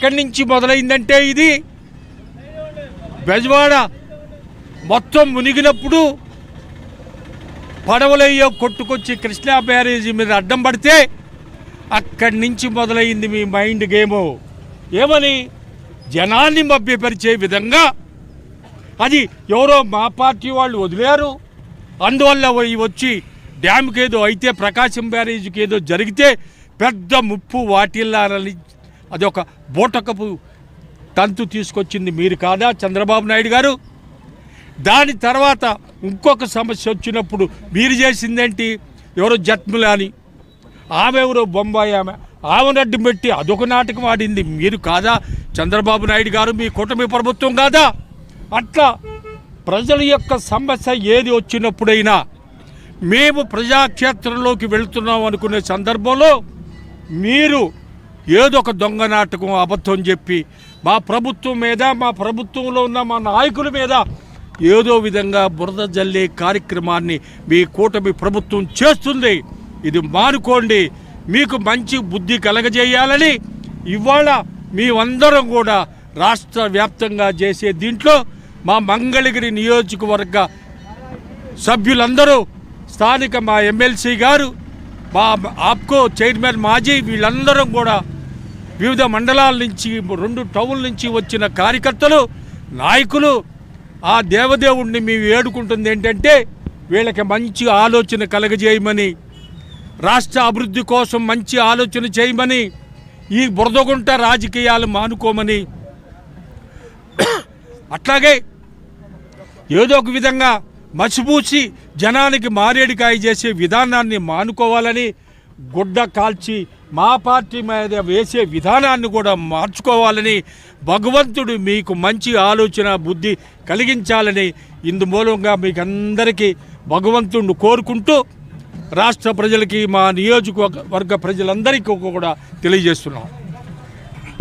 ఎక్కడి నుంచి మొదలైందంటే ఇది బెజవాడ మొత్తం మునిగినప్పుడు పడవలయ్యో కొట్టుకొచ్చి కృష్ణా బ్యారేజీ మీద అడ్డం పడితే అక్కడి నుంచి మొదలైంది మీ మైండ్ గేము. ఏమని జనాన్ని మభ్యపరిచే విధంగా అది ఎవరో మా పార్టీ వాళ్ళు వదిలేరు, అందువల్ల వచ్చి డ్యామ్కి ఏదో అయితే ప్రకాశం బ్యారేజీకి ఏదో జరిగితే పెద్ద ముప్పు వాటిల్లాలని అదొక బోటకపు తంతు తీసుకొచ్చింది మీరు కాదా చంద్రబాబు నాయుడు గారు? దాని తర్వాత ఇంకొక సమస్య వచ్చినప్పుడు మీరు చేసిందేంటి? ఎవరో జత్ములాని ఆమె ఎవరో బొంబాయి ఆమెను అడ్డం పెట్టి అదొక నాటకం ఆడింది మీరు కాదా చంద్రబాబు నాయుడు గారు? మీ కూటమి ప్రభుత్వం కాదా? అట్లా ప్రజల యొక్క సమస్య ఏది వచ్చినప్పుడైనా మేము ప్రజాక్షేత్రంలోకి వెళుతున్నాం అనుకునే సందర్భంలో మీరు ఏదో ఒక దొంగ నాటకం అబద్ధం చెప్పి మా ప్రభుత్వం మీద, మా ప్రభుత్వంలో ఉన్న మా నాయకుల మీద ఏదో విధంగా బురద జల్లే కార్యక్రమాన్ని మీ కూటమి ప్రభుత్వం చేస్తుంది. ఇది మానుకోండి. మీకు మంచి బుద్ధి కలగజేయాలని ఇవాళ మేమందరం కూడా రాష్ట్ర వ్యాప్తంగా చేసే దీంట్లో మా మంగళగిరి నియోజకవర్గ సభ్యులందరూ, స్థానిక మా ఎమ్మెల్సీ గారు, మా ఆప్కో చైర్మన్ మాజీ వీళ్ళందరం కూడా వివిధ మండలాల నుంచి 2 టౌన్ల నుంచి వచ్చిన కార్యకర్తలు, నాయకులు ఆ దేవదేవుడిని మేము వేడుకుంటుంది ఏంటంటే వీళ్ళకి మంచి ఆలోచన కలగజేయమని, రాష్ట్ర అభివృద్ధి కోసం మంచి ఆలోచన చేయమని, ఈ బురదగుంట రాజకీయాలు మానుకోమని, అట్లాగే ఏదో ఒక విధంగా మసిపూసి జనానికి మారేడికాయ చేసే విధానాన్ని మానుకోవాలని, గుడ్డ కాల్చి మా పార్టీ మీద వేసే విధానాన్ని కూడా మార్చుకోవాలని భగవంతుడు మీకు మంచి ఆలోచన బుద్ధి కలిగించాలని ఇందు మూలంగా మీకు అందరికీ భగవంతుడిని కోరుకుంటూ రాష్ట్ర ప్రజలకి, మా నియోజకవర్గ ప్రజలందరికీ కూడా తెలియజేస్తున్నాం.